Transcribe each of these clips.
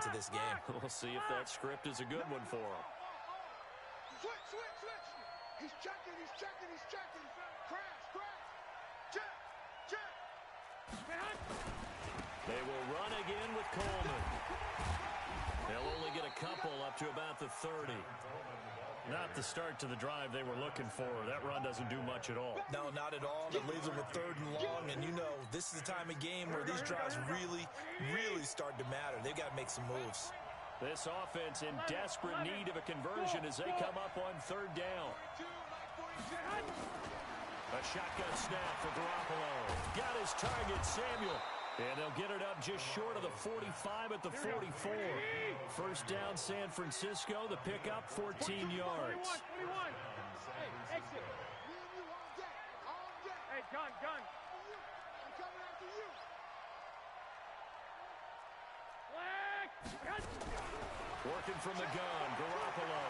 into this game. We'll see if that script is a good one for him. Switch. He's checking. Crash. Check. They will run again with Coleman. They'll only get a couple up to about the 30. Not the start to the drive they were looking for. That run doesn't do much at all. No, not at all. It leaves them with 3rd and long, and you know this is the time of game where these drives really start to matter. They've got to make some moves. This offense in desperate need of a conversion as they come up on 3rd down. A shotgun snap for Garoppolo. Got his target, Samuel. And they'll get it up just short of the 45 at the 44. 1st down, San Francisco. The pickup, 14 yards. 21. Hey, exit. Hey, gun. I'm coming after you. Working from the gun, Garoppolo.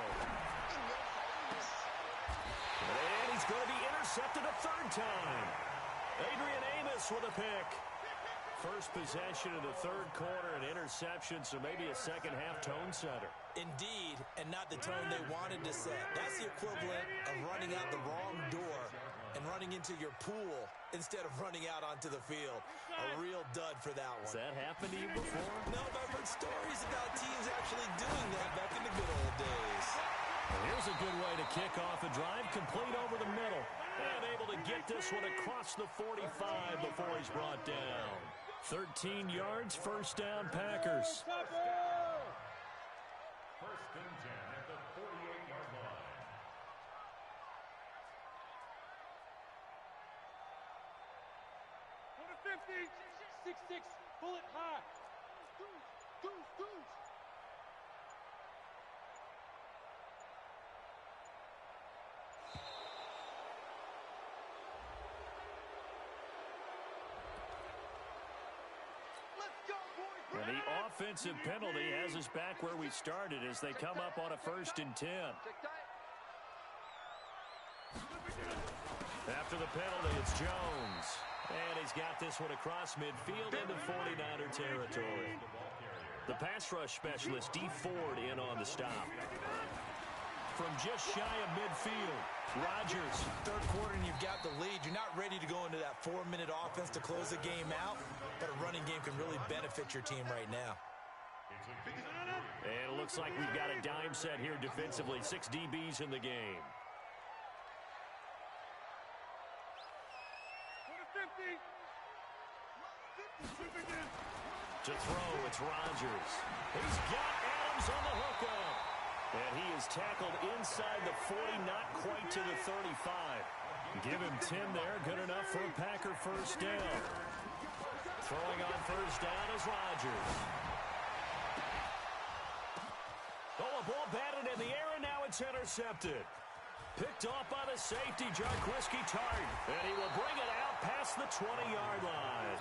And he's going to be intercepted a 3rd time. Adrian Amos with a pick. First possession of the 3rd quarter, an interception, so maybe a second-half tone setter. Indeed, and not the tone they wanted to set. That's the equivalent of running out the wrong door and running into your pool instead of running out onto the field. A real dud for that one. Has that happened to you before? No, but I've heard stories about teams actually doing that back in the good old days. Well, here's a good way to kick off a drive, complete over the middle. And able to get this one across the 45 before he's brought down. 13 yards, 1st down, Packers. First and 10 at the 48-yard line. On the 50, 6-6, pull it high. Deuce. And the offensive penalty has us back where we started as they come up on a 1st and 10. After the penalty, it's Jones. And he's got this one across midfield into 49er territory. The pass rush specialist, D. Ford, in on the stop. From just shy of midfield, Rodgers. 3rd quarter and you've got the lead. You're not ready to go into that 4-minute offense to close the game out, but a running game can really benefit your team right now. And it looks like we've got a dime set here defensively. 6 DBs in the game. To throw, it's Rodgers. He's got Adams on the hookup. And he is tackled inside the 40, not quite to the 35. Give him 10 there, good enough for a Packer 1st down. Throwing on 1st down is Rodgers. Oh, a ball batted in the air, and now it's intercepted. Picked off by the safety, Jarquiski Tart. And he will bring it out past the 20-yard line.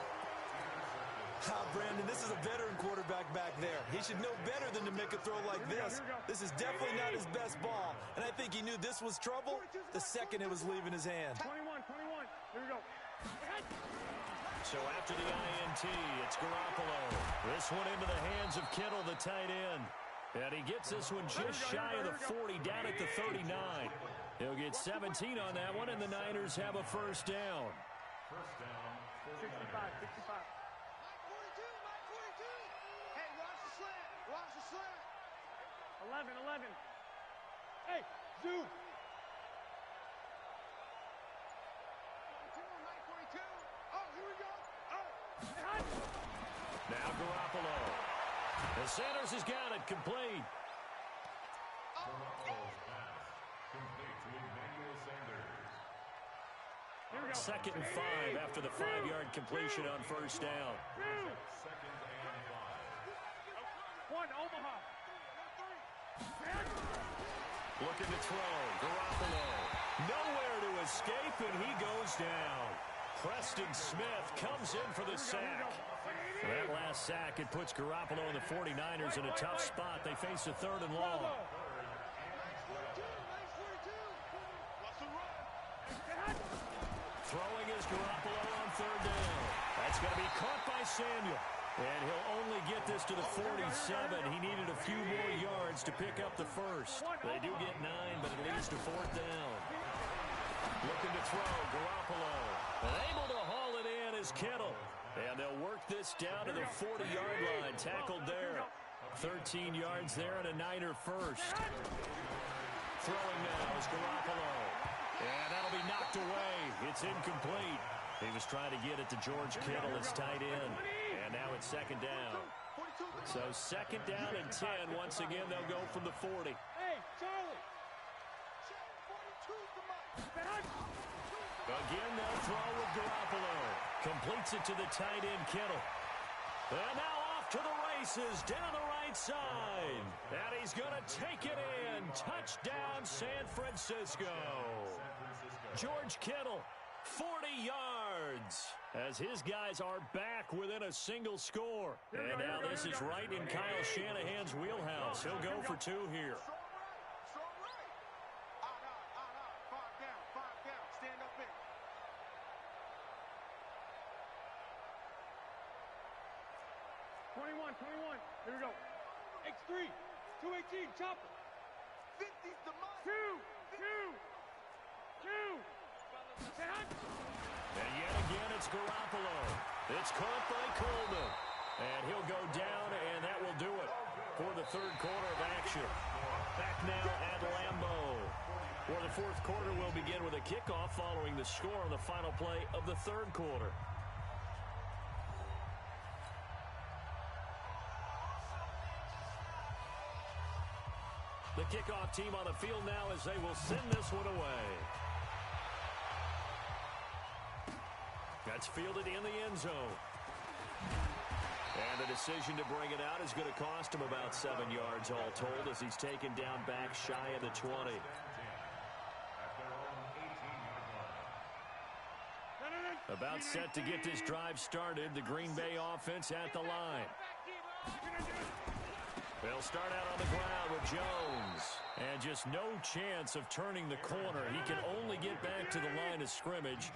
Brandon, this is a veteran quarterback back there. He should know better than to make a throw like this. This is definitely not his best ball, and I think he knew this was trouble the second it was leaving his hand. 21. Here we go. So after the INT, it's Garoppolo. This one into the hands of Kittle, the tight end. And he gets this one just shy of the 40, down at the 39. He'll get 17 on that one, and the Niners have a 1st down. First down, 65. 11. Hey, zoom. Oh, here we go. Oh. Now Garoppolo. The Sanders has got it complete. Garoppolo's pass complete to Emmanuel Sanders. Here we go. 2nd and 5 after the 5-yard completion on 1st down. Second and 5. One, Omaha. Looking to throw. Garoppolo. Nowhere to escape, and he goes down. Preston Smith comes in for the sack. That last sack, it puts Garoppolo and the 49ers in a tough spot. They face a 3rd and long. Throwing is Garoppolo on 3rd down. That's going to be caught by Samuel. And he'll only get this to the 47. He needed a few more yards to pick up the first. They do get 9, but it leads to 4th down. Looking to throw, Garoppolo. And able to haul it in is Kittle. And they'll work this down to the 40-yard line. Tackled there. 13 yards there and a Niner first. Throwing now is Garoppolo. And that'll be knocked away. It's incomplete. He was trying to get it to George Kittle, his tight end. And now it's 2nd down. So 2nd down and 10. Once again, they'll go from the 40. Hey, Charlie. Again, they'll throw with Garoppolo. Completes it to the tight end, Kittle. And now off to the races down the right side. And he's going to take it in. Touchdown, San Francisco. George Kittle, 40 yards. As his guys are back within a single score. And now this is right in Kyle Shanahan's wheelhouse. He'll go for 2 here. Here we go. X3, 218, chopper. 50's the mark. 2. And yet again, it's Garoppolo. It's caught by Coleman. And he'll go down, and that will do it for the 3rd quarter of action. Back now at Lambeau. For the 4th quarter, will begin with a kickoff following the score on the final play of the 3rd quarter. The kickoff team on the field now as they will send this one away. That's fielded in the end zone. And the decision to bring it out is going to cost him about 7 yards all told as he's taken down back shy of the 20. About set to get this drive started. The Green Bay offense at the line. They'll start out on the ground with Jones. And just no chance of turning the corner. He can only get back to the line of scrimmage.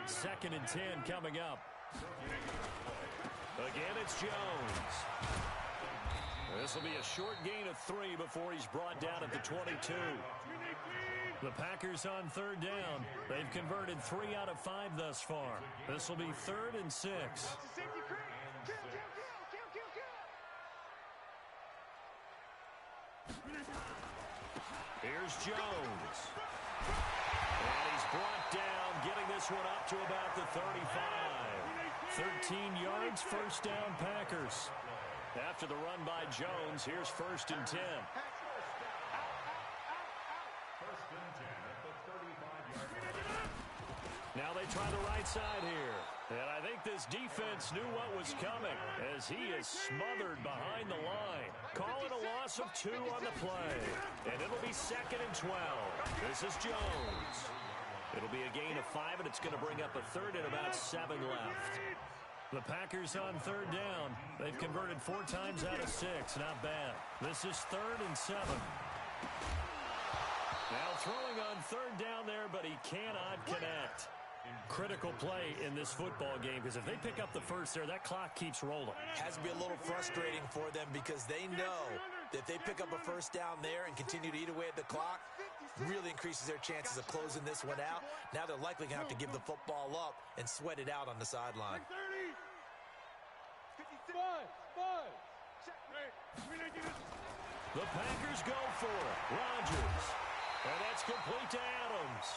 2nd and 10 coming up. Again, it's Jones. This will be a short gain of 3 before he's brought down at the 22. The Packers on 3rd down. They've converted 3 out of 5 thus far. This will be 3rd and 6. Here's Jones. And he's brought down, getting this one up to about the 35. 13 yards, 1st down Packers. After the run by Jones, here's 1st and 10. Now they try the right side here. And I think this defense knew what was coming as he is smothered behind the line. Call it a loss of 2 on the play. And it'll be 2nd and 12. This is Jones. It'll be a gain of 5, and it's going to bring up a 3rd and about 7 left. The Packers on 3rd down. They've converted 4 times out of 6. Not bad. This is 3rd and 7. Now throwing on 3rd down there, but he cannot connect. Critical play in this football game because if they pick up the first there, that clock keeps rolling. Has to be a little frustrating for them because they know that they pick up a 1st down there and continue to eat away at the clock, really increases their chances of closing this one out. Now they're likely going to have to give the football up and sweat it out on the sideline. The Packers go for it. Rodgers. And that's complete to Adams.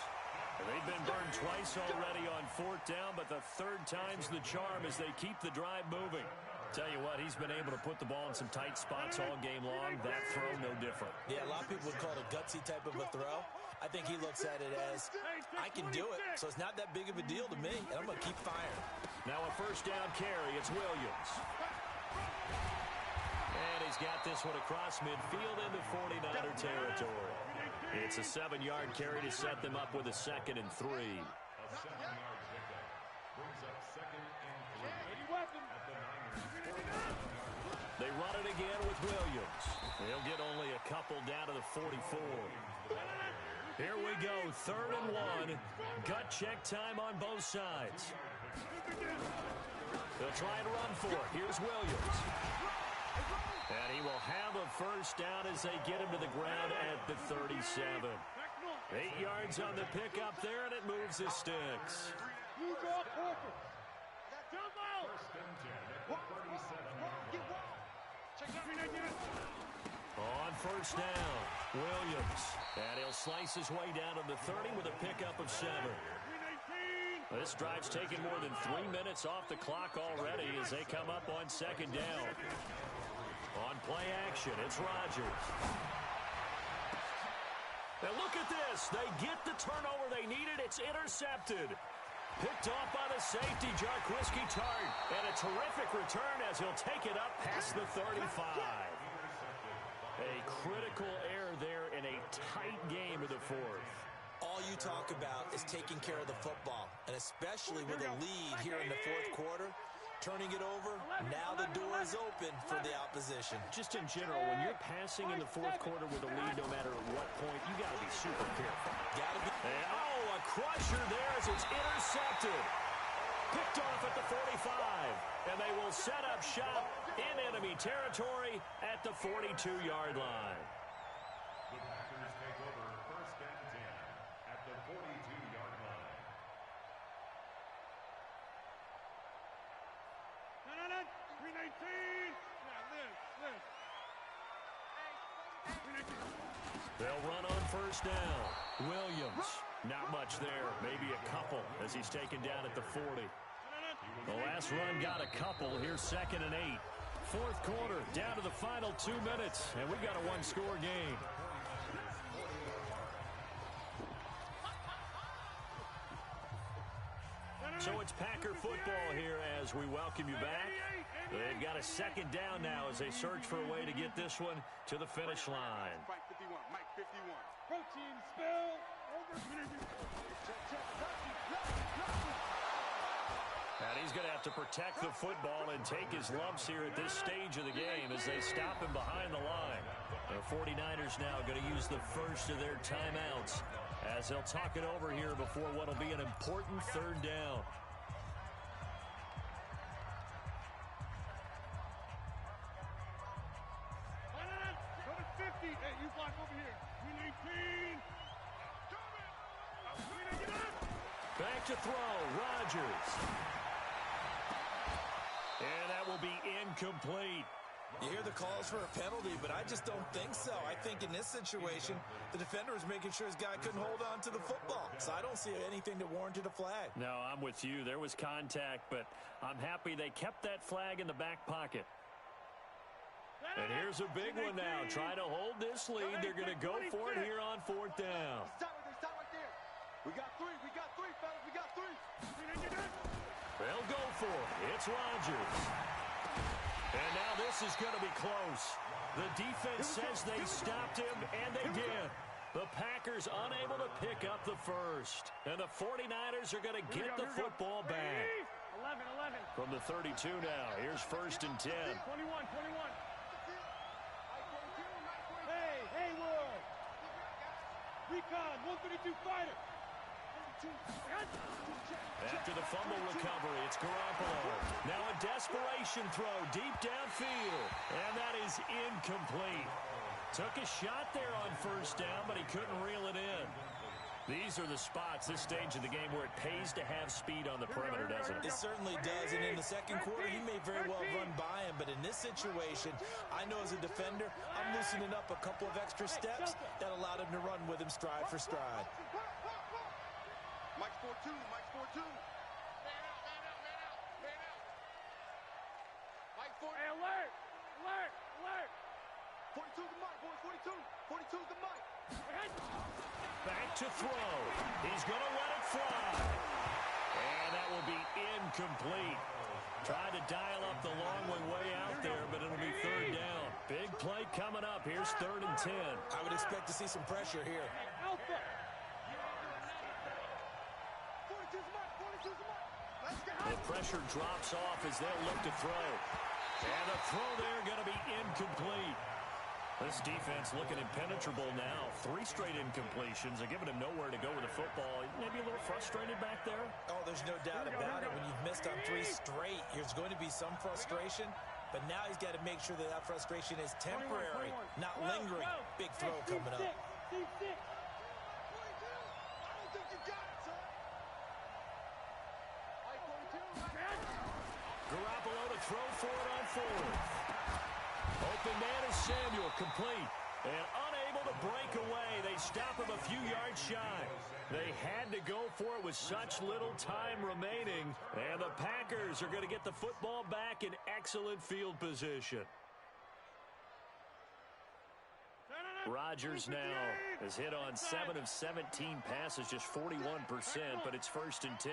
They've been burned twice already on 4th down, but the 3rd time's the charm as they keep the drive moving. Tell you what, he's been able to put the ball in some tight spots all game long. That throw, no different. Yeah, a lot of people would call it a gutsy type of a throw. I think he looks at it as, I can do it, so it's not that big of a deal to me, and I'm going to keep firing. Now a 1st down carry. It's Williams. And he's got this one across midfield into 49er territory. It's a 7-yard carry to set them up with a 2nd and 3. They run it again with Williams. They'll get only a couple down to the 44. Here we go, 3rd and 1. Gut check time on both sides. They'll try and run for it. Here's Williams. And he will have a first down as they get him to the ground at the 37. 8 yards on the pickup there, and it moves the sticks. On first down, Williams. And he'll slice his way down to the 30 with a pickup of 7. This drive's taken more than 3 minutes off the clock already as they come up on second down. On play action, it's Rodgers. Now look at this. They get the turnover they needed. It's intercepted. Picked off by the safety, Jarquiski Tart. And a terrific return as he'll take it up past the 35. A critical error there in a tight game of the fourth. All you talk about is taking care of the football, and especially with a lead here in the fourth quarter. Turning it over, now the door is open for the opposition. Just in general, when you're passing in the fourth quarter with a lead, no matter at what point, you got to be super careful. Gotta be. And, oh, a crusher there as it's intercepted. Picked off at the 45. And they will set up shop in enemy territory at the 42-yard line. The Packers take over first and 10 at the 42-yard line. No, 319. They'll run on first down. Williams, not much there, maybe a couple as he's taken down at the 40. The last run got a couple. Here's second and 8. Fourth quarter, down to the final 2 minutes, and we've got a one-score game. So it's Packer football here as we welcome you back. They've got a second down now as they search for a way to get this one to the finish line. Mike 51. Mike 51. Protein spill. And he's going to have to protect the football and take his lumps here at this stage of the game as they stop him behind the line. The 49ers now going to use the first of their timeouts as they'll talk it over here before what will be an important third down. Go to 50. Hey, you block over here. 319. Back to throw, Rodgers. And that will be incomplete. You hear the calls for a penalty, but I just don't think so. I think in this situation, the defender was making sure his guy couldn't hold on to the football. So I don't see anything that warranted a flag. No, I'm with you. There was contact, but I'm happy they kept that flag in the back pocket. And here's a big one now. Trying to hold this lead. They're going to go for it here on fourth down. Stop right there. We got three, fellas. We got three. They'll go for it. It's Rodgers. And now this is going to be close. The defense says they stopped him, and they did. The Packers unable to pick up the first. And the 49ers are going to get the football back. 11. From the 32 now. Here's first and 10. 21. Hey, Haywood. Recon, 132 fighter. After the fumble recovery, it's Garoppolo. Now a desperation throw deep downfield. And that is incomplete. Took a shot there on first down, but he couldn't reel it in. These are the spots, this stage of the game, where it pays to have speed on the perimeter, doesn't it? It certainly does, and in the second quarter, he may very well run by him, but in this situation, I know as a defender, I'm loosening up a couple of extra steps that allowed him to run with him stride for stride. Mike's 4-2. Man out. Mike 4. Hey, alert. 42's the Mike, boys. 42's the Mike. Back to throw. He's going to let it fly. And that will be incomplete. Trying to dial up the long way out there, but it'll be third down. Big play coming up. Here's third and 10. I would expect to see some pressure here. Alpha. The pressure drops off as they'll look to throw. And the throw there going to be incomplete. The This defense looking impenetrable now. 3 straight incompletions. They're giving him nowhere to go with the football. Maybe a little frustrated back there. Oh, there's no doubt about it. When you've missed on 3 straight, there's going to be some frustration. But now he's got to make sure that that frustration is temporary, not lingering. Big throw coming up. Garoppolo to throw for it on 4th. Open man is Samuel, complete. And unable to break away. They stop him a few yards shy. They had to go for it with such little time remaining. And the Packers are going to get the football back in excellent field position. Rodgers now has hit on 7 of 17 passes, just 41%, but it's 1st and 10.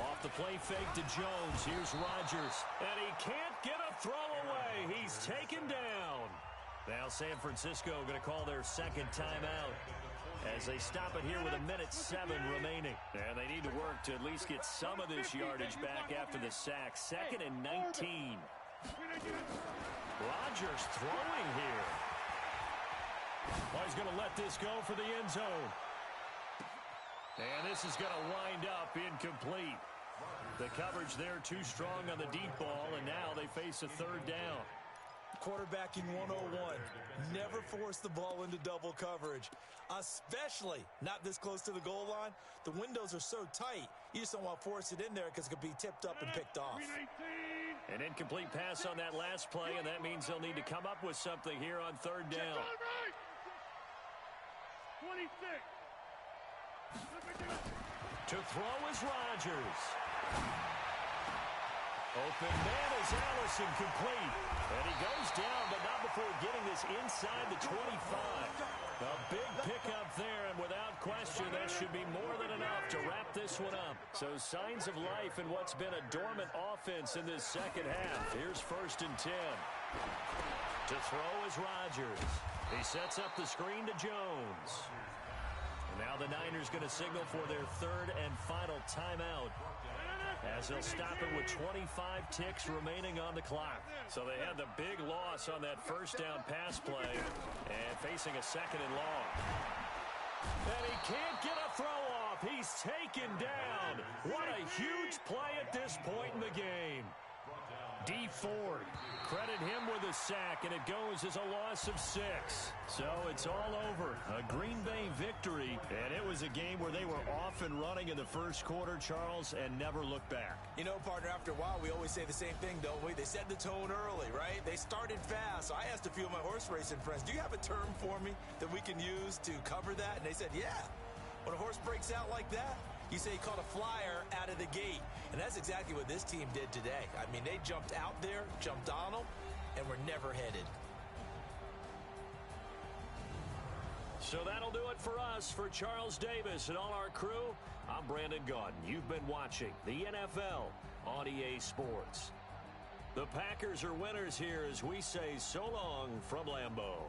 Off the play fake to Jones. Here's Rodgers. And he can't get a throw away. He's taken down. Now San Francisco going to call their 2nd timeout as they stop it here with 1:07 remaining. And they need to work to at least get some of this yardage back after the sack. 2nd and 19. Rodgers throwing here. Oh, he's going to let this go for the end zone. And this is going to wind up incomplete. The coverage there too strong on the deep ball, and now they face a 3rd down. Quarterbacking 101. Never force the ball into double coverage, especially not this close to the goal line. The windows are so tight, you just don't want to force it in there because it could be tipped up and picked off. An incomplete pass on that last play, and that means they'll need to come up with something here on 3rd down. 26. To throw is Rodgers. Open man is Allison, complete. And he goes down, but not before getting this inside the 25. A big pickup there, and without question, that should be more than enough to wrap this one up. So signs of life in what's been a dormant offense in this 2nd half. Here's 1st and 10. To throw is Rodgers. He sets up the screen to Jones. And now the Niners going to signal for their 3rd and final timeout, as they'll stop it with 25 ticks remaining on the clock. So they had the big loss on that 1st down pass play and facing a 2nd and long. And he can't get a throw off. He's taken down. What a huge play at this point in the game. D. Ford, credit him with a sack, and it goes as a loss of 6. So it's all over. A Green Bay victory, and it was a game where they were off and running in the 1st quarter, Charles, and never looked back. You know, partner, after a while, we always say the same thing, don't we? They set the tone early, right? They started fast. So I asked a few of my horse racing friends, do you have a term for me that we can use to cover that? And they said, yeah. When a horse breaks out like that, you say he caught a flyer out of the gate. And that's exactly what this team did today. I mean, they jumped out there, jumped on them, and were never headed. So that'll do it for us. For Charles Davis and all our crew, I'm Brandon Gaudin. You've been watching the NFL on EA Sports. The Packers are winners here as we say so long from Lambeau.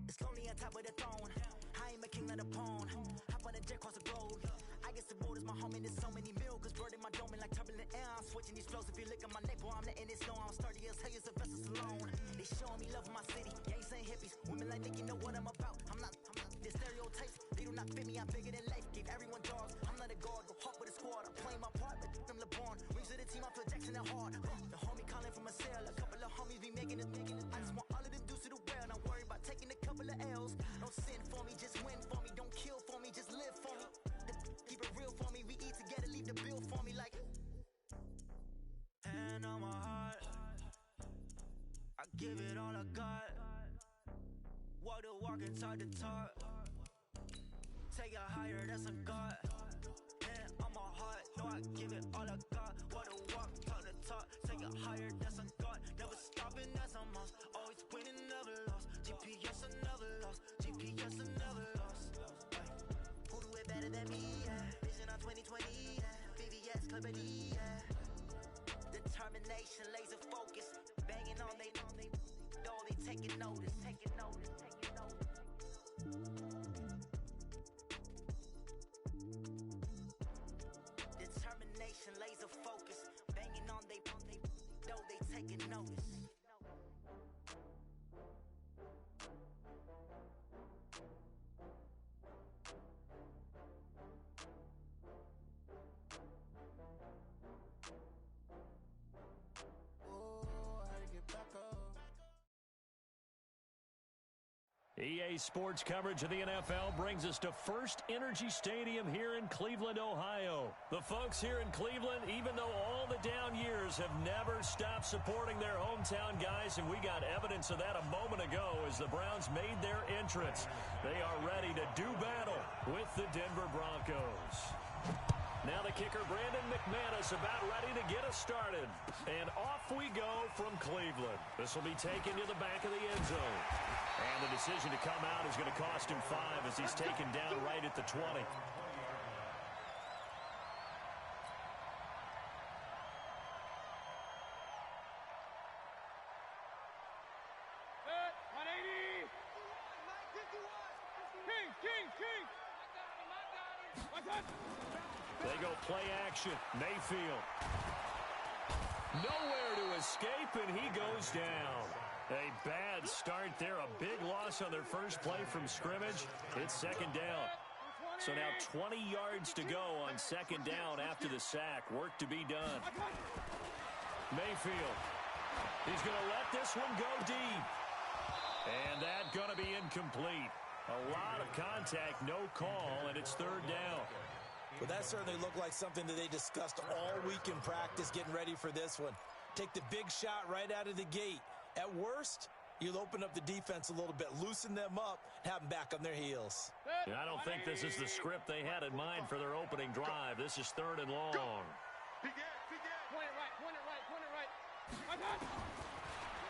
It's lonely on top of the throne. I am a king of the pawn. Hop on a jet across the road. I guess the road is my home and there's so many milk. Cause bird in my dome and like turbulent air. I'm switching these flows. If you look at my neck, boy, I'm letting it snow. I'm sturdy as hell, as a vessel alone. They showing me love in my city. Gangs and hippies. Women like Nick, you know what I'm about. I'm not the stereotypes. They do not fit me. I'm bigger than life. Give everyone dogs. I'm not a guard. Go hard with a squad. I'm playing my part, but I'm LeBron. Rings to the team. I feel Jackson and hard. The homie calling from a cell. A couple of homies be making it. I just want all of them dudes to do well. Not worry about taking a couple of L's. Don't sin for me, just win for me. Don't kill for me, just live for me. Keep it real for me. We eat together, leave the bill for me like. Hand on my heart, I give it all I got. Walk the walk and talk the talk. Take it higher, that's a God. Man, on my heart, know I give it all I got. Walk the walk, talk the talk. Take it higher, that's a God. Never stopping, that's a must. Always winning, never lost. GPS, I never lost. GPS, I never lost. Who do it better than me? Yeah. Vision on 2020. Yeah. VVS, Clippity. Yeah. Determination, laser focus. Banging on they know they taking notice. Determination, laser focus. Banging on they know they taking notice. EA Sports coverage of the NFL brings us to First Energy Stadium here in Cleveland, Ohio. The folks here in Cleveland, even though all the down years, have never stopped supporting their hometown guys, and we got evidence of that a moment ago as the Browns made their entrance. They are ready to do battle with the Denver Broncos. Now the kicker, Brandon McManus, about ready to get us started. And off we go from Cleveland. This will be taken to the back of the end zone. And the decision to come out is going to cost him 5 as he's taken down right at the 20. They go play action. Mayfield. Nowhere to escape, and he goes down. A bad start there. A big loss on their first play from scrimmage. It's second down. So now 20 yards to go on second down after the sack. Work to be done. Mayfield. He's going to let this one go deep. And that's going to be incomplete. A lot of contact, no call, and it's third down. Well, that certainly looked like something that they discussed all week in practice, getting ready for this one. Take the big shot right out of the gate. At worst, you'll open up the defense a little bit, loosen them up, have them back on their heels. Yeah, I don't think this is the script they had in mind for their opening drive. This is third and long. Point it right.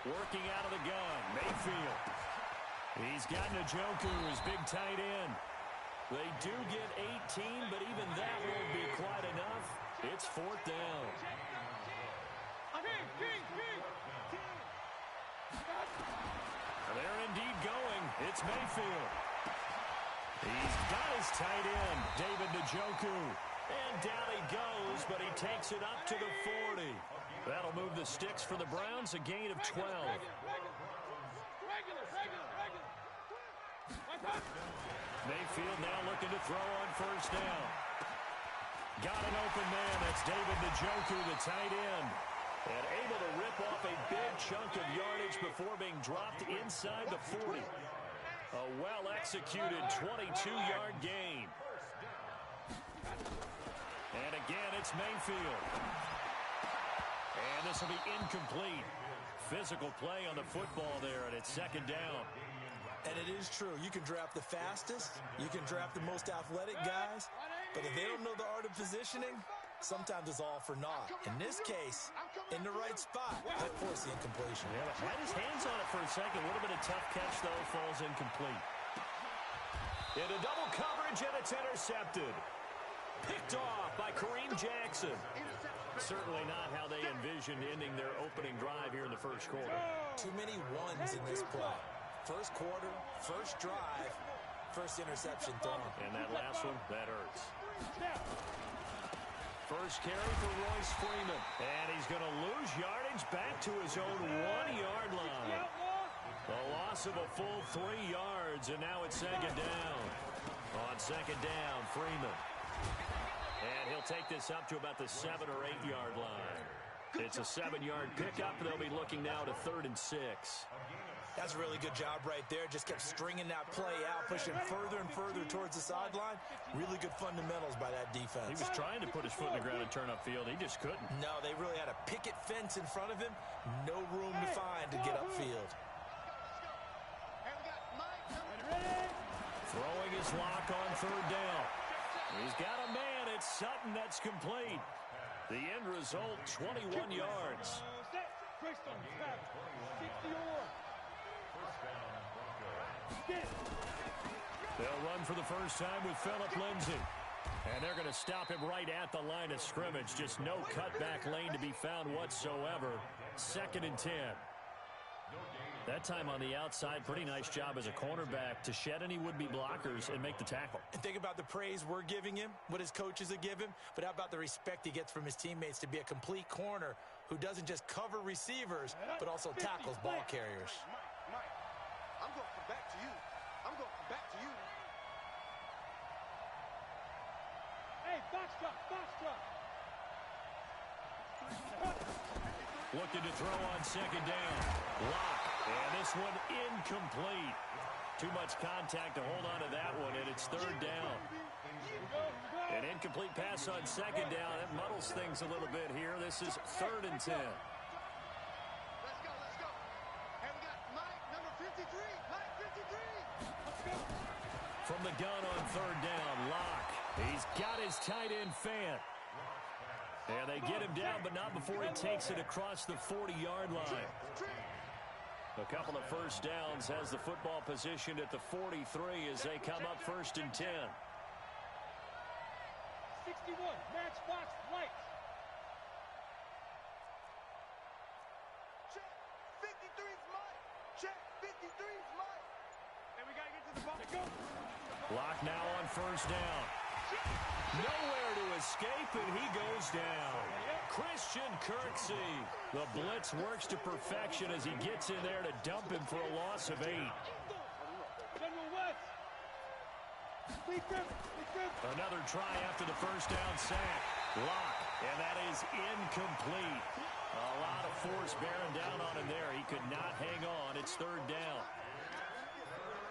Working out of the gun, Mayfield. He's got Njoku, his big tight end. They do get 18, but even that won't be quite enough. It's fourth down. They're indeed going. It's Mayfield. He's got his tight end, David Njoku. And down he goes, but he takes it up to the 40. That'll move the sticks for the Browns, a gain of 12. Mayfield now looking to throw on first down. Got an open man. That's David Njoku, the tight end. And able to rip off a big chunk of yardage before being dropped inside the 40. A well-executed 22-yard gain. And again, it's Mayfield. And this will be incomplete. Physical play on the football there, and it's second down. And it is true. You can draft the fastest. You can draft the most athletic guys. But if they don't know the art of positioning, sometimes it's all for naught. In this case, in the right spot, that forced the incompletion. Yeah, had his hands on it for a second. A little bit of tough catch, though, falls incomplete. Into double coverage, and it's intercepted. Picked off by Kareem Jackson. Certainly not how they envisioned ending their opening drive here in the first quarter. Too many ones in this play. First quarter, first drive, first interception thrown. And that last one, that hurts. First carry for Royce Freeman. And he's going to lose yardage back to his own 1-yard line. A loss of a full 3 yards, and now it's second down. On second down, Freeman. And he'll take this up to about the 7 or 8 yard line. It's a 7-yard pickup. They'll be looking now to 3rd and 6. That's a really good job right there. Just kept stringing that play out, pushing further and further towards the sideline. Really good fundamentals by that defense. He was trying to put his foot in the ground and turn upfield. He just couldn't. No, they really had a picket fence in front of him. No room to find to get upfield. is Locke on third down. He's got a man. It's Sutton that's complete. The end result, 21 yards. They'll run for the first time with Phillip Lindsay. And they're going to stop him right at the line of scrimmage. Just no cutback lane to be found whatsoever. 2nd and 10. That time on the outside, pretty nice job as a cornerback to shed any would-be blockers and make the tackle. And think about the praise we're giving him, what his coaches have given him, but how about the respect he gets from his teammates to be a complete corner who doesn't just cover receivers, but also tackles ball carriers. Mike, I'm going to come back to you. I'm going to come back to you. Hey, box drop, box drop. Looking to throw on 2nd down. Locke. And this one incomplete. Too much contact to hold on to that one, and it's 3rd down. An incomplete pass on 2nd down. That muddles things a little bit here. This is 3rd and 10. Let's go, let's go. And we got Mike, number 53. Mike, 53. From the gun on 3rd down, Locke. He's got his tight end Fant. And they get him down, but not before he takes it across the 40-yard line. A couple of first downs has the football positioned at the 43 as they come up 1st and 10. 61, match box, lights. Check, 53's Mike. Check, 53's Mike. And we got to get to the ball. Go. Locke now on 1st down. Nowhere to escape, and he goes down. Christian Kirksey. The blitz works to perfection as he gets in there to dump him for a loss of 8. General West. Another try after the first down sack. Locke, and that is incomplete. A lot of force bearing down on him there. He could not hang on. It's 3rd down.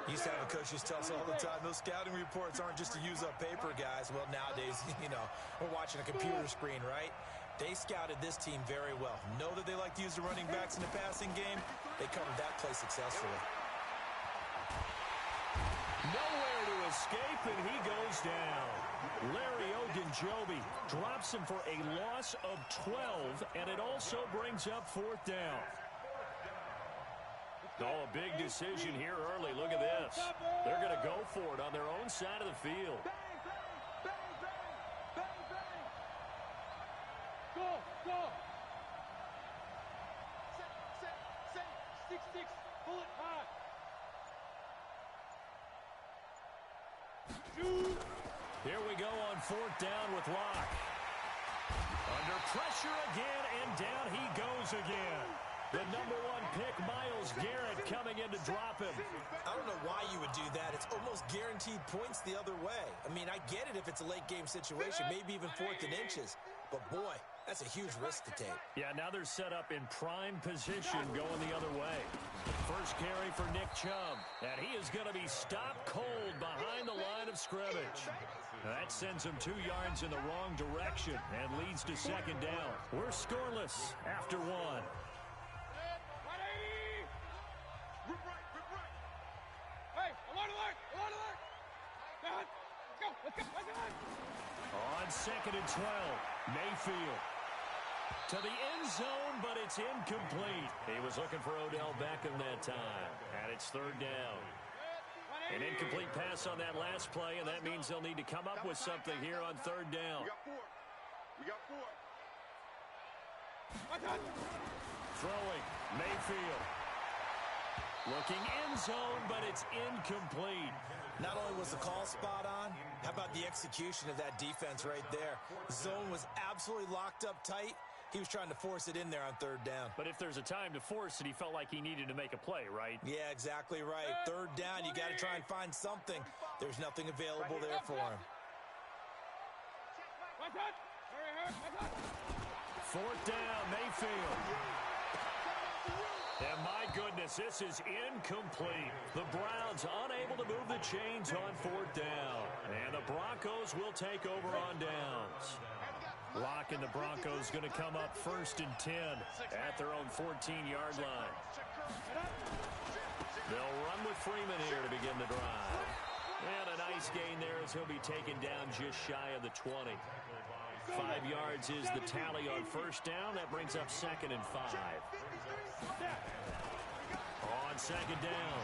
Used to have a coach used to tell us all the time, those scouting reports aren't just to use up paper, guys. Well, nowadays, we're watching a computer screen, right? They scouted this team very well. Know that they like to use the running backs in the passing game. They covered that play successfully. Nowhere to escape, and he goes down. Larry Ogunjobi drops him for a loss of 12, and it also brings up 4th down. Oh, a big decision here early. Look at this. They're going to go for it on their own side of the field. Bang, bang, bang, bang, bang, bang. Go, go. Set. 6-6, pull it high. Shoot. Here we go on 4th down with Locke. Under pressure again, and down he goes again. The number 1 pick, Myles Garrett, coming in to drop him. I don't know why you would do that. It's almost guaranteed points the other way. I mean, I get it if it's a late game situation, maybe even 4th and inches. But, boy, that's a huge risk to take. Yeah, now they're set up in prime position going the other way. First carry for Nick Chubb. And he is going to be stopped cold behind the line of scrimmage. That sends him 2 yards in the wrong direction and leads to 2nd down. We're scoreless after 1. Rip right. Hey, alert, alert, alert, alert. Let's go. On 2nd and 12, Mayfield. To the end zone, but it's incomplete. He was looking for Odell Beckham that time, and it's 3rd down. An incomplete pass on that last play, and that means they'll need to come up with something here on 3rd down. We got 4. Throwing, Mayfield. Looking end zone, but it's incomplete. Not only was the call spot on, how about the execution of that defense right there? Zone was absolutely locked up tight. He was trying to force it in there on 3rd down. But if there's a time to force it, he felt like he needed to make a play, right? Yeah, exactly right. 3rd down, you got to try and find something. There's nothing available there for him. 4th down, Mayfield. And my goodness, this is incomplete. The Browns unable to move the chains on 4th down. And the Broncos will take over on downs. Locke and the Broncos going to come up 1st and 10 at their own 14-yard line. They'll run with Freeman here to begin the drive. And a nice gain there as he'll be taken down just shy of the 20. 5 yards is the tally on first down. That brings up 2nd and 5. On 2nd down,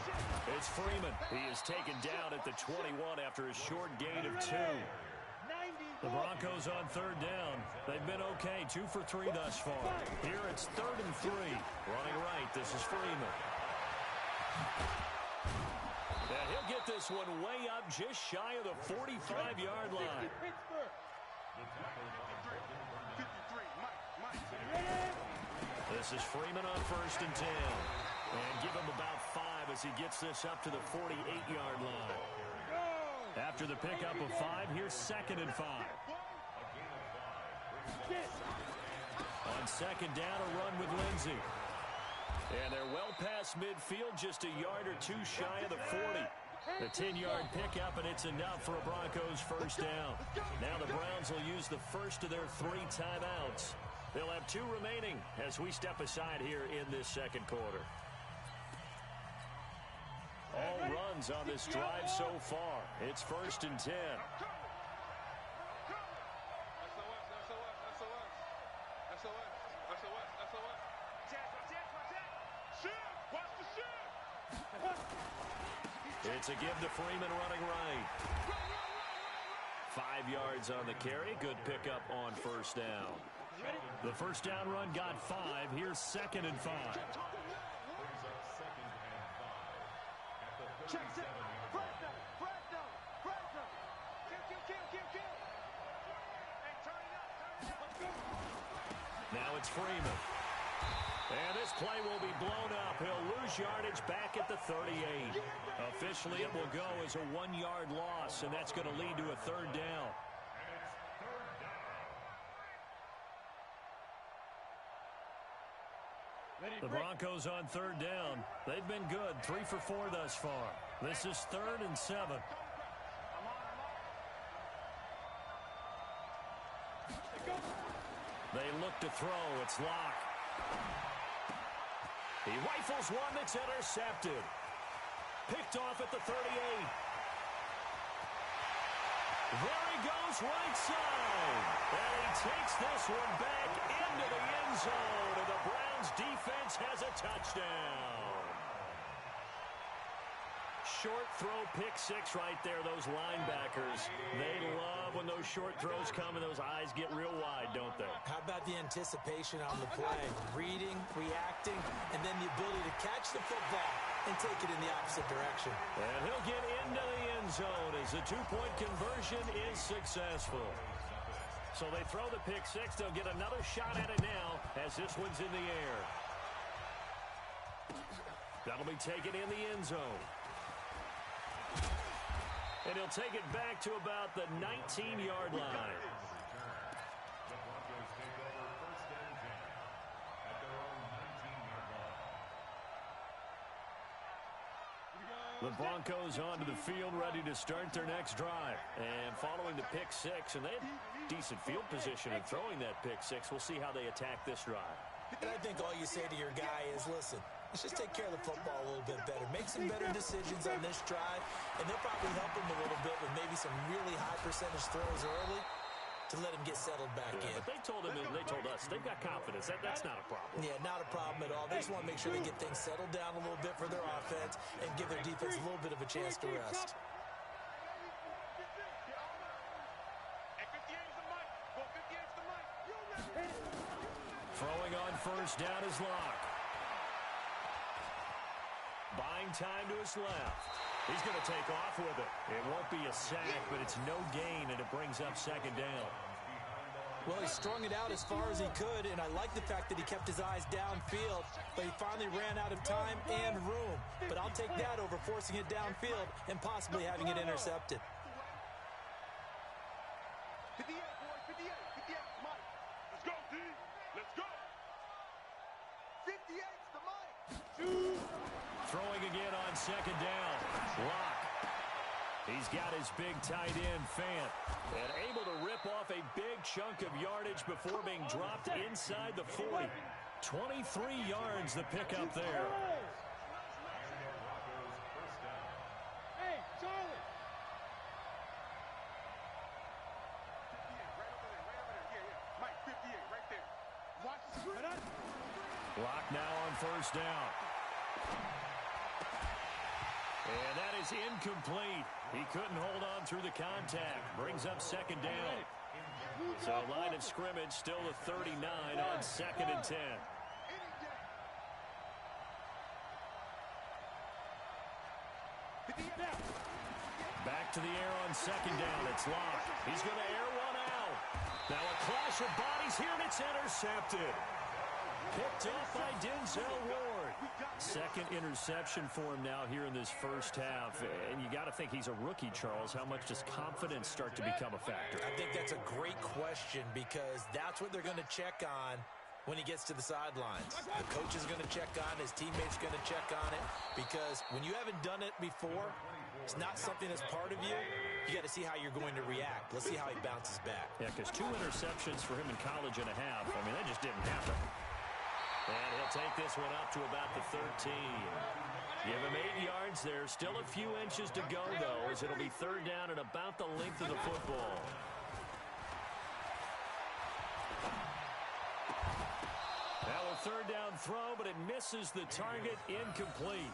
it's Freeman. He is taken down at the 21 after a short gain of 2. The Broncos on 3rd down. They've been okay, 2 for 3 thus far. Here it's 3rd and 3. Running right, this is Freeman. And he'll get this one way up just shy of the 45-yard line. This is Freeman on 1st and 10. And give him about 5 as he gets this up to the 48-yard line. After the pickup of 5, here's 2nd and 5. On 2nd down, a run with Lindsey. And they're well past midfield, just a yard or 2 shy of the 40. The 10-yard pickup, and it's enough for a Broncos first down. Now the Browns will use the first of their 3 timeouts. They'll have 2 remaining as we step aside here in this second quarter. All runs on this drive so far. It's 1st and 10. It's a give to Freeman running right. 5 yards on the carry. Good pickup on first down. The first down run got 5. Here's 2nd and 5. Now it's Freeman. And this play will be blown up. He'll lose yardage back at the 38. Officially, it will go as a 1-yard loss, and that's going to lead to a 3rd down. The Broncos on 3rd down. They've been good, 3 for 4 thus far. This is 3rd and 7. They look to throw. It's Locke. He rifles one that's intercepted. Picked off at the 38. There he goes right side. And he takes this one back into the end zone. And the Browns defense has a touchdown. Short throw, pick 6 right there. Those linebackers, they love when those short throws come and those eyes get real wide, don't they? How about the anticipation on the play? Reading, reacting, and then the ability to catch the football and take it in the opposite direction. And he'll get into the end zone as the 2-point conversion is successful. So they throw the pick 6. They'll get another shot at it now as this one's in the air. That'll be taken in the end zone. And he'll take it back to about the 19-yard line. The Broncos onto the field, ready to start their next drive. And following the pick 6, and they had decent field position in throwing that pick 6. We'll see how they attack this drive. And I think all you say to your guy is, listen, let's just take care of the football a little bit better. Make some better decisions on this drive, and they'll probably help him a little bit with maybe some really high percentage throws early to let him get settled back in. But they told him, and they told us, they've got confidence. That's not a problem. Yeah, not a problem at all. They just want to make sure they get things settled down a little bit for their offense and give their defense a little bit of a chance to rest. Throwing on first down is Locke. Buying time to his left. He's going to take off with it. It won't be a sack, but it's no gain, and it brings up 2nd down. Well, he strung it out as far as he could, and I like the fact that he kept his eyes downfield, but he finally ran out of time and room. But I'll take that over forcing it downfield and possibly having it intercepted. 58, boys, 58, 58, Mike. Let's go, D. Let's go. 58's the Mike. Throwing again on 2nd down. Locke. He's got his big tight end, Fant. And able to rip off a big chunk of yardage before being dropped inside the 40. 23 yards the pickup there. Hey, Charlie. Lock now on first down. And that is incomplete. He couldn't hold on through the contact. Brings up second down. So line of scrimmage still a 39 on 2nd and 10. Back to the air on second down. It's Locke. He's going to air one out. Now a clash of bodies here, and it's intercepted. Picked up by Denzel Ward. Second interception for him now here in this first half. And you got to think he's a rookie, Charles. How much does confidence start to become a factor? I think that's a great question because that's what they're going to check on when he gets to the sidelines. The coach is going to check on it. His teammates are going to check on it because when you haven't done it before, it's not something that's part of you. You got to see how you're going to react. Let's see how he bounces back. Yeah, because 2 interceptions for him in college and a half. I mean, that just didn't happen. And he'll take this one up to about the 13. Give him 8 yards there. Still a few inches to go, though, as it'll be third down at about the length of the football. Now a third down throw, but it misses the target. Incomplete.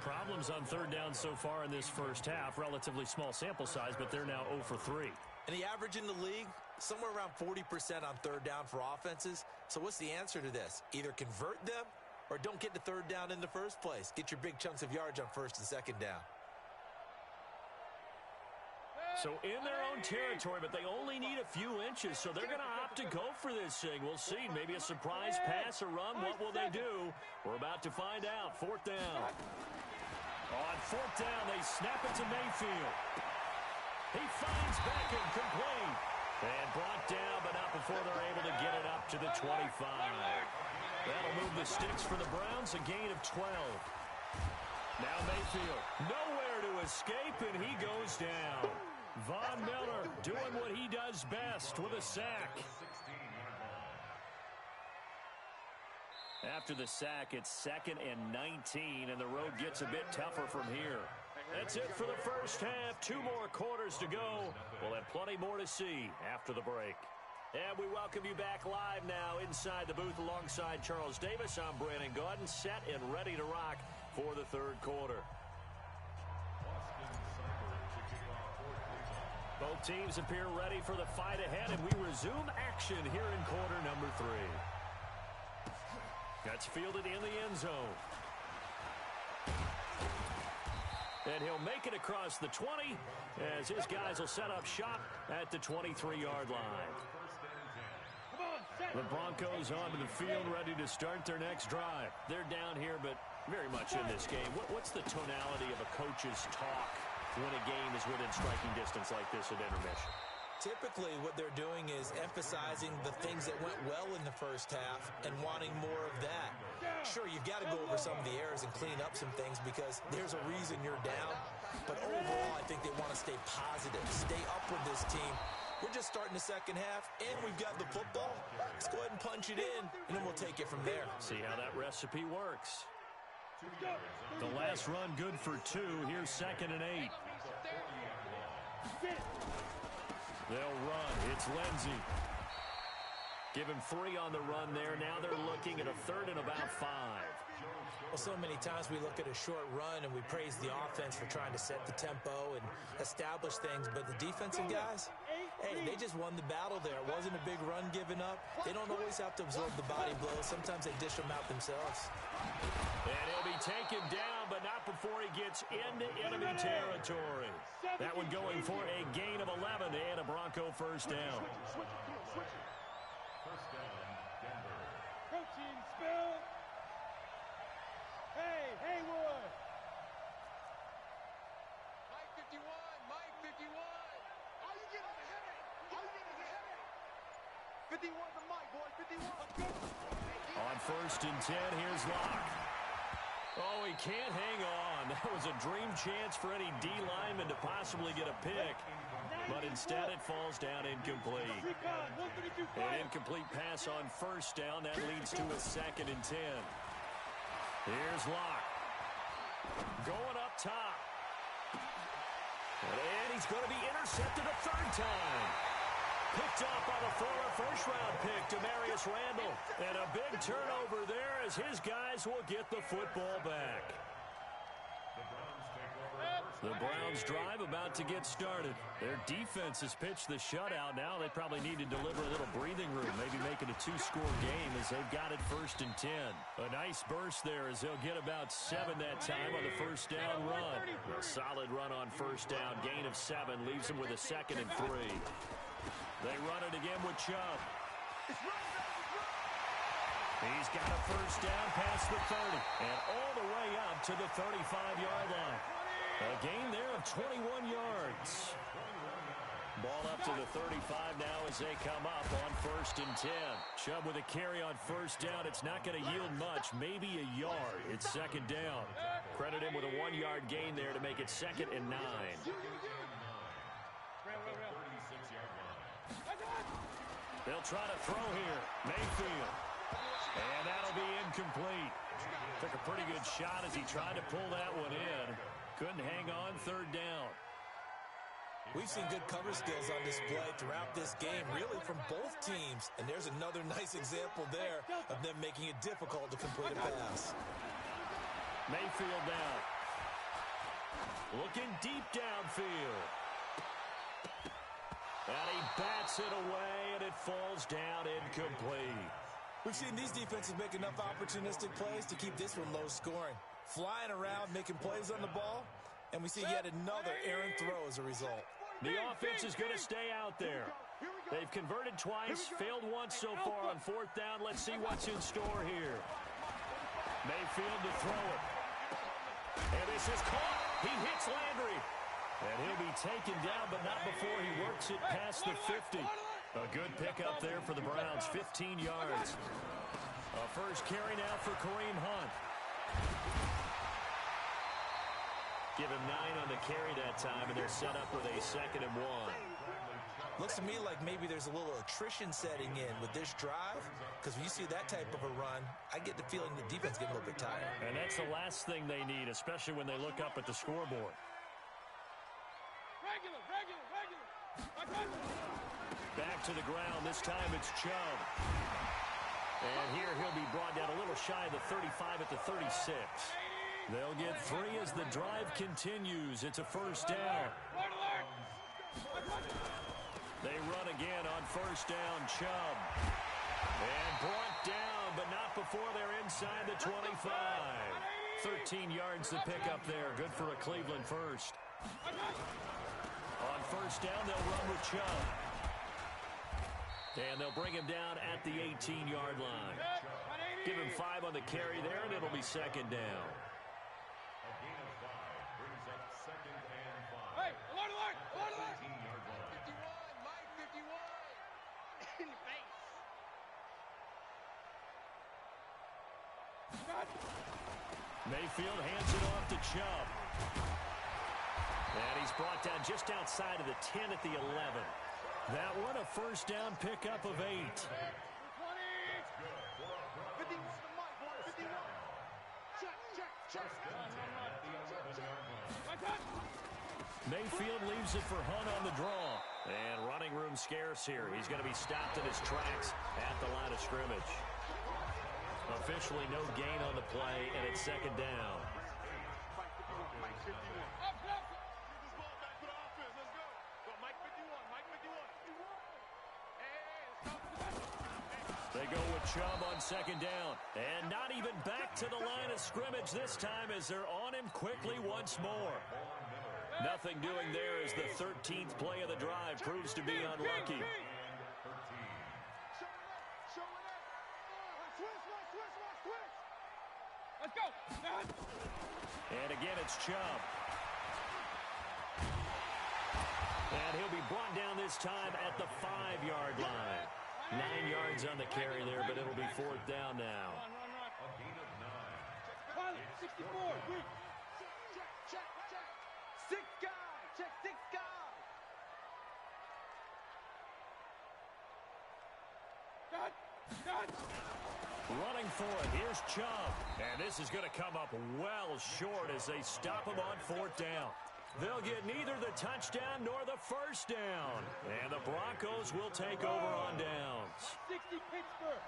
Problems on third down so far in this first half. Relatively small sample size, but they're now 0 for 3. And the average in the league, somewhere around 40% on third down for offenses. So what's the answer to this? Either convert them or don't get the third down in the first place. Get your big chunks of yards on first and second down. So in their own territory, but they only need a few inches, so they're going to opt to go for this thing. We'll see. Maybe a surprise pass or run. What will they do? We're about to find out. Fourth down. On fourth down, they snap it to Mayfield. He finds Beckham, complete. And brought down, but not before they're able to get it up to the 25. That'll move the sticks for the Browns, a gain of 12. Now Mayfield, nowhere to escape, and he goes down. Von Miller doing what he does best with a sack. After the sack, it's 2nd and 19, and the road gets a bit tougher from here. That's it for the first half. 2 more quarters to go. We'll have plenty more to see after the break. And we welcome you back live now inside the booth alongside Charles Davis. I'm Brandon Gaudin, set and ready to rock for the third quarter. Both teams appear ready for the fight ahead, and we resume action here in quarter number 3. That's fielded in the end zone. And he'll make it across the 20 as his guys will set up shop at the 23-yard line. The Broncos onto the field ready to start their next drive. They're down here, but very much in this game. What's the tonality of a coach's talk when a game is within striking distance like this at intermission? Typically, what they're doing is emphasizing the things that went well in the first half and wanting more of that. Sure, you've got to go over some of the errors and clean up some things because there's a reason you're down. But overall, I think they want to stay positive, stay up with this team. We're just starting the second half, and we've got the football. Let's go ahead and punch it in, and then we'll take it from there. See how that recipe works. The last run good for 2. Here's 2nd and 8. They'll run. It's Lindsey. Give him 3 on the run there. Now they're looking at a 3rd and about 5. Well, so many times we look at a short run and we praise the offense for trying to set the tempo and establish things, but the defensive guys, hey, they just won the battle there. It wasn't a big run given up. They don't always have to absorb the body blows. Sometimes they dish them out themselves. And he'll be taken down, but not before he gets into enemy territory. That one going for a gain of 11 and a Bronco first down. Protein spill. Hey, Haywood. Mike 51, Mike 51. All you get is a headache. All you get is a headache. 51 to Mike, boy, 51. On first and 10, here's Locke. Oh, he can't hang on. That was a dream chance for any D lineman to possibly get a pick. But instead it falls down incomplete. An incomplete pass on first down. That leads to a 2nd and 10. Here's Locke. Going up top. And he's going to be intercepted a 3rd time. Picked off by the former first-round pick, Demarius Randall. And a big turnover there as his guys will get the football back. The Browns drive about to get started. Their defense has pitched the shutout. Now they probably need to deliver a little breathing room, maybe make it a two-score game as they've got it 1st and 10. A nice burst there as they'll get about 7 that time on the first down run. A solid run on first down, gain of 7, leaves them with a 2nd and 3. They run it again with Chubb. He's got a first down past the 30 and all the way up to the 35-yard line. A gain there of 21 yards. Ball up to the 35 now as they come up on 1st and 10. Chubb with a carry on first down. It's not going to yield much, maybe a yard. It's 2nd down. Credit him with a 1-yard gain there to make it 2nd and 9. They'll try to throw here. Mayfield. And that'll be incomplete. Took a pretty good shot as he tried to pull that one in. Couldn't hang on 3rd down. We've seen good cover skills on display throughout this game, really from both teams. And there's another nice example there of them making it difficult to complete a pass. Mayfield down. Looking deep downfield. And he bats it away, and it falls down incomplete. We've seen these defenses make enough opportunistic plays to keep this one low scoring. Flying around, making plays on the ball, and we see yet another errant throw as a result. The offense is going to stay out there. They've converted twice, failed once so far on 4th down. Let's see what's in store here. Mayfield to throw it. And this is caught. He hits Landry. And he'll be taken down, but not before he works it past the 50. A good pickup there for the Browns, 15 yards. A first carry now for Kareem Hunt. Give him 9 on the carry that time, and they're set up with a 2nd and 1. Looks to me like maybe there's a little attrition setting in with this drive, because when you see that type of a run, I get the feeling the defense getting a little bit tired. And that's the last thing they need, especially when they look up at the scoreboard. Back to the ground. This time it's Chubb. And here he'll be brought down a little shy of the 35 at the 36. They'll get 3 as the drive continues. It's a first down. They run again on first down. Chubb. And brought down, but not before they're inside the 25. 13 yards to pick up there. Good for a Cleveland first. On first down, they'll run with Chubb. And they'll bring him down at the 18-yard line. Give him 5 on the carry there, and it'll be 2nd down. A gain of 5 brings up 2nd and 5. Hey, alert, alert, alert, alert. 18-yard line. 51, Mike, 51. In the face. Mayfield hands it off to Chubb. And he's brought down just outside of the 10 at the 11. That one a first down pickup of 8. 51 to Mike, boy, 51. Check, check, check. Mayfield leaves it for Hunt on the draw. And running room scarce here. He's going to be stopped in his tracks at the line of scrimmage. Officially no gain on the play, and it's 2nd down. Mike 51. Up, up. Get this ball back for the offense. Let's go. Go, Mike 51, Mike 51. They go with Chubb on 2nd down. And not even back to the line of scrimmage this time as they're on him quickly once more. Nothing doing there as the 13th play of the drive proves to be unlucky. Let's go. And again, it's Chubb. And he'll be brought down this time at the 5-yard line. 9 yards on the carry there, but it'll be 4th down now. A gain of 9. Pilot, 64. Check, check. 6 guys. Check 6 guys. Cut. Running for it. Here's Chubb. And this is going to come up well short as they stop him on 4th down. They'll get neither the touchdown nor the first down. And the Broncos will take over on downs. 60 Pittsburgh.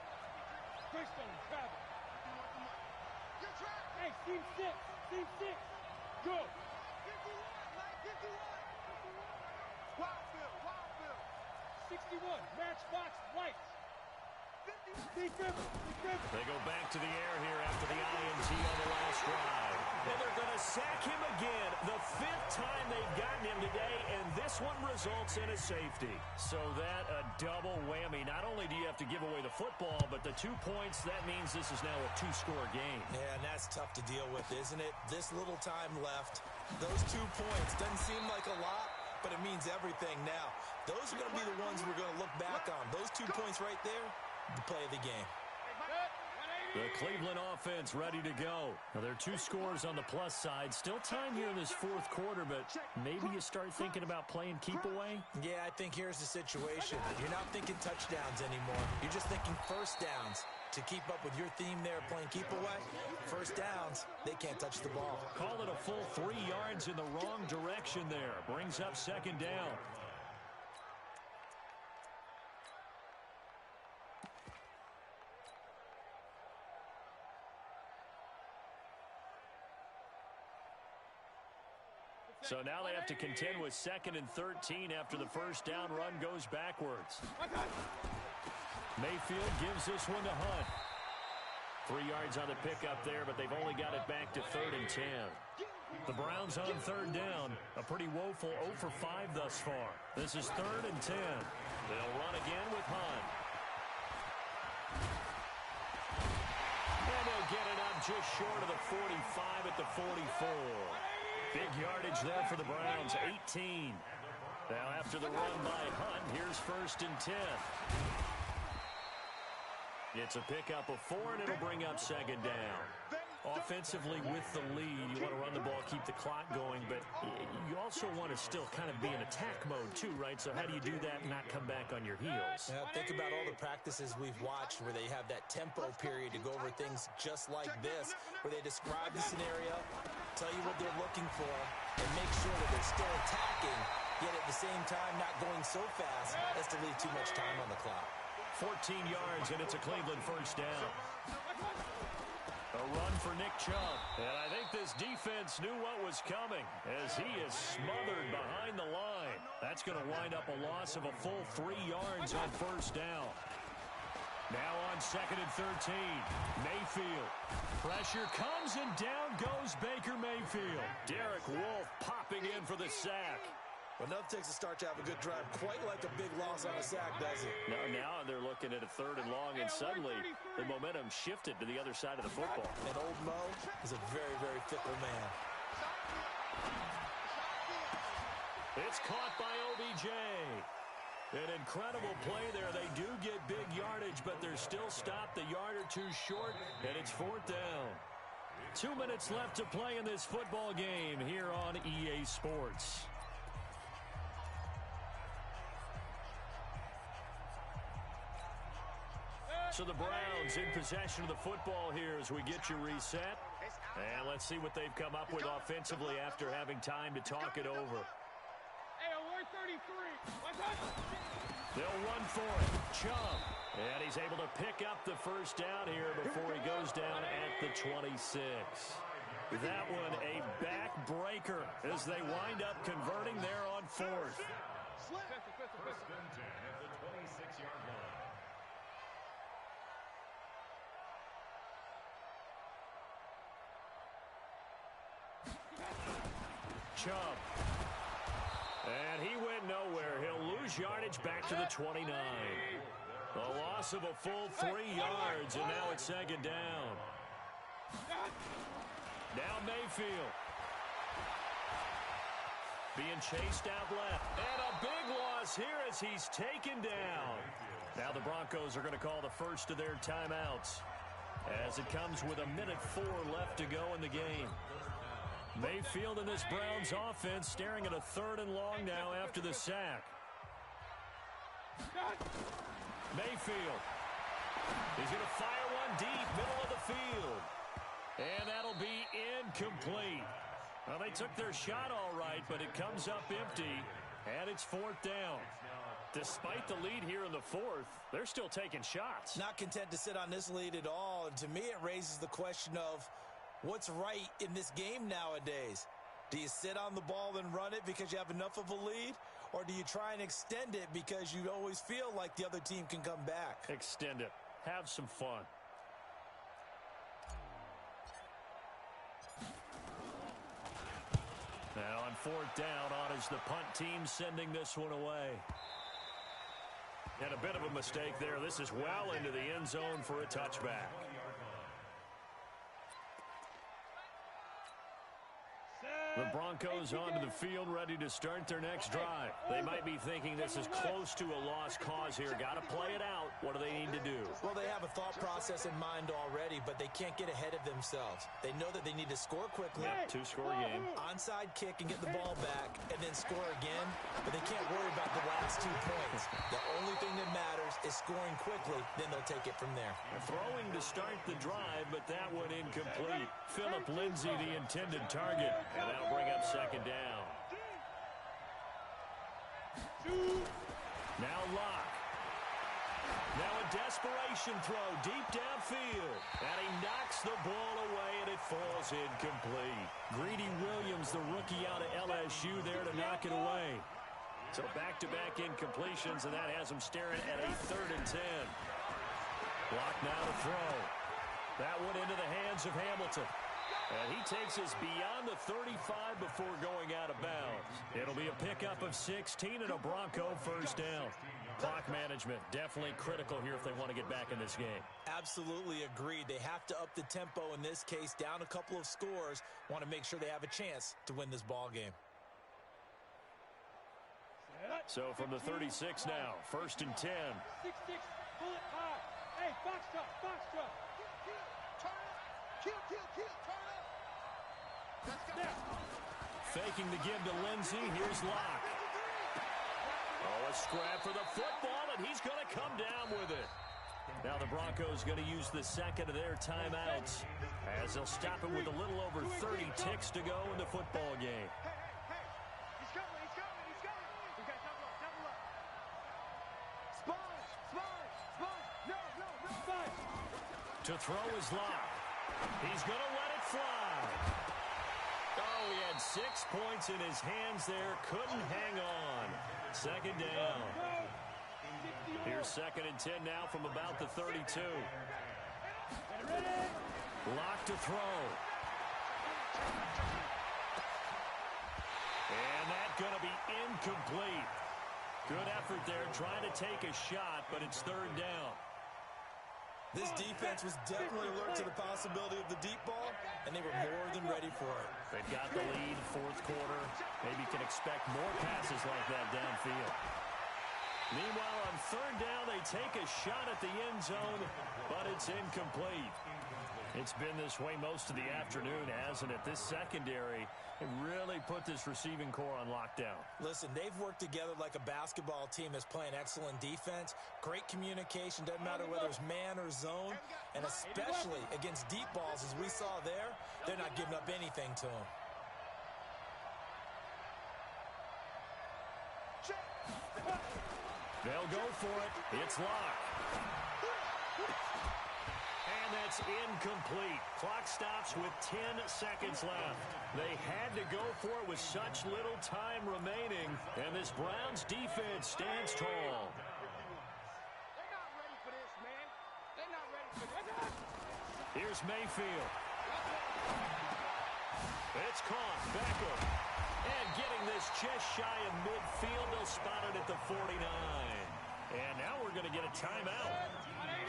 Christian, travel. Hey, team 6. Team 6. Go. 51, Mike, 51. Wildfield. 61, Matchbox White. 51. They go back to the air here after the INT on the last drive. And they're going to sack him again. The 5th time they've gotten him today, and this one results in a safety. So that a double whammy. Not only do you have to give away the football, but the 2 points, that means this is now a 2-score game. Yeah, and that's tough to deal with, isn't it? This little time left. Those 2 points doesn't seem like a lot, but it means everything now. Those are going to be the ones we're going to look back on. Those 2 points right there, the play of the game. The Cleveland offense ready to go. Now, there are 2 scores on the plus side. Still time here in this 4th quarter, but maybe you start thinking about playing keep away? Yeah, I think here's the situation. You're not thinking touchdowns anymore. You're just thinking first downs. To keep up with your theme there, playing keep away, first downs, they can't touch the ball. Call it a full 3 yards in the wrong direction there. Brings up 2nd down. So now they have to contend with 2nd and 13 after the first down run goes backwards. Mayfield gives this one to Hunt. 3 yards on the pickup there, but they've only got it back to 3rd and 10. The Browns on 3rd down. A pretty woeful 0 for 5 thus far. This is 3rd and 10. They'll run again with Hunt. And they'll get it up just short of the 45 at the 44. Big yardage there for the Browns, 18. Now after the run by Hunt, here's 1st and 10. It's a pickup of 4, and it'll bring up 2nd down. Offensively with the lead, you want to run the ball, keep the clock going, but you also want to still kind of be in attack mode too, right? So how do you do that and not come back on your heels? Yeah, think about all the practices we've watched where they have that tempo period to go over things just like this, where they describe the scenario, tell you what they're looking for, and make sure that they're still attacking, yet at the same time not going so fast as to leave too much time on the clock. 14 yards, and it's a Cleveland first down. A run for Nick Chubb. And I think this defense knew what was coming as he is smothered behind the line. That's going to wind up a loss of a full 3 yards on first down. Now on 2nd and 13. Mayfield. Pressure comes and down goes Baker Mayfield. Derek Wolfe popping in for the sack. Well, enough takes a start to have a good drive. Quite like a big loss on a sack, does it? Now they're looking at a 3rd and long, and suddenly the momentum shifted to the other side of the football. And old Mo is a very, very fickle man. It's caught by OBJ. An incredible play there. They do get big yardage, but they're still stopped a yard or 2 short, and it's 4th down. 2 minutes left to play in this football game here on EA Sports. So the Browns in possession of the football here as we get you reset. And let's see what they've come up with offensively after having time to talk it over. They'll run for it. Chubb. And he's able to pick up the first down here before he goes down at the 26. That one a backbreaker as they wind up converting there on 4th. First and 10 at the 26-yard line. Chubb. And he went nowhere. He'll lose yardage back to the 29. A loss of a full 3 yards, and now it's 2nd down. Now Mayfield. Being chased out left. And a big loss here as he's taken down. Now the Broncos are going to call the first of their timeouts as it comes with 1:04 left to go in the game. Mayfield and this Browns offense staring at a 3rd and long now after the sack. Mayfield. He's going to fire one deep, middle of the field. And that'll be incomplete. Well, they took their shot all right, but it comes up empty, and it's fourth down. Despite the lead here in the fourth, they're still taking shots. Not content to sit on this lead at all, and to me it raises the question of what's right in this game nowadays. Do you sit on the ball and run it because you have enough of a lead, or do you try and extend it because you always feel like the other team can come back? Extend it. Have some fun. Now on fourth down, on is the punt team sending this one away. And a bit of a mistake there. This is well into the end zone for a touchback. The Broncos onto the field, ready to start their next drive. They might be thinking this is close to a lost cause here. Got to play it out. What do they need to do? Well, they have a thought process in mind already, but they can't get ahead of themselves. They know that they need to score quickly. Two-score game. Onside kick and get the ball back, and then score again. But they can't worry about the last 2 points. The only thing that matters is scoring quickly. Then they'll take it from there. Throwing to start the drive, but that one incomplete. Phillip Lindsay, the intended target. And that'll bring up second down. Now Locke. Now a desperation throw deep downfield. And he knocks the ball away, and it falls incomplete. Greedy Williams, the rookie out of LSU, there to knock it away. So back-to-back incompletions, and that has him staring at a 3rd and 10. Locke now to throw. That one into the hands of Hamilton. And he takes us beyond the 35 before going out of bounds. It'll be a pickup of 16 and a Bronco first down. Clock management definitely critical here if they want to get back in this game. Absolutely agreed. They have to up the tempo in this case, down a couple of scores. Want to make sure they have a chance to win this ball game. So from the 36 now, 1st and 10. 6-6, pull it high. Hey, box truck, box truck. Kill, turn up. Let's go. Faking the give to Lindsay. Here's Locke. Oh, a scrap for the football, and he's going to come down with it. Now the Broncos going to use the second of their timeouts as they'll stop it with a little over 30 ticks to go in the football game. Hey, he's coming. We got double up. Sponge. No. Sponge. To throw is Locke. He's going to let it fly. Oh, he had 6 points in his hands there. Couldn't hang on. Second down. Here's 2nd and 10 now from about the 32. Locke to throw. And that's going to be incomplete. Good effort there trying to take a shot, but it's 3rd down. This defense was definitely alert to the possibility of the deep ball, and they were more than ready for it. They've got the lead, 4th quarter. Maybe you can expect more passes like that downfield. Meanwhile, on 3rd down, they take a shot at the end zone, but it's incomplete. It's been this way most of the afternoon, hasn't it? This secondary really put this receiving core on lockdown. Listen, they've worked together like a basketball team that's playing excellent defense. Great communication, doesn't matter whether it's man or zone. And especially against deep balls, as we saw there, they're not giving up anything to them. They'll go for it. It's Locke. And that's incomplete. Clock stops with 10 seconds left. They had to go for it with such little time remaining. And this Browns defense stands tall. They're not ready for this, man. They're not ready for this. Here's Mayfield. It's caught. Beckham. And getting this just shy of midfield, they'll spot it at the 49. And now we're going to get a timeout.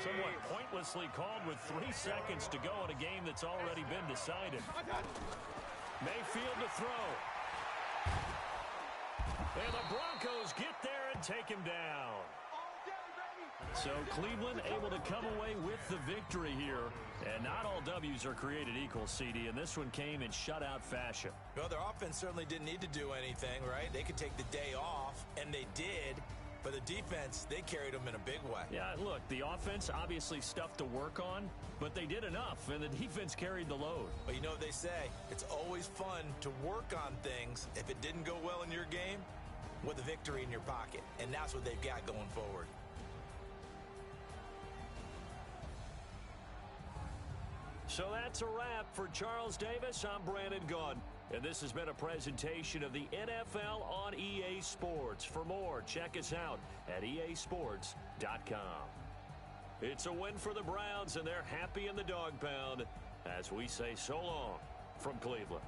Somewhat pointlessly called with 3 seconds to go in a game that's already been decided. Mayfield to throw. And the Broncos get there and take him down. So Cleveland able to come away with the victory here. And not all W's are created equal, CD, and this one came in shutout fashion. Well, their offense certainly didn't need to do anything, right? They could take the day off, and they did. For the defense, they carried them in a big way. Yeah, look, the offense obviously stuff to work on, but they did enough, and the defense carried the load. But you know what they say, it's always fun to work on things. If it didn't go well in your game, with a victory in your pocket. And that's what they've got going forward. So that's a wrap for Charles Davis. I'm Brandon Gaudin. And this has been a presentation of the NFL on EA Sports. For more, check us out at easports.com. It's a win for the Browns, and they're happy in the dog pound as we say so long from Cleveland.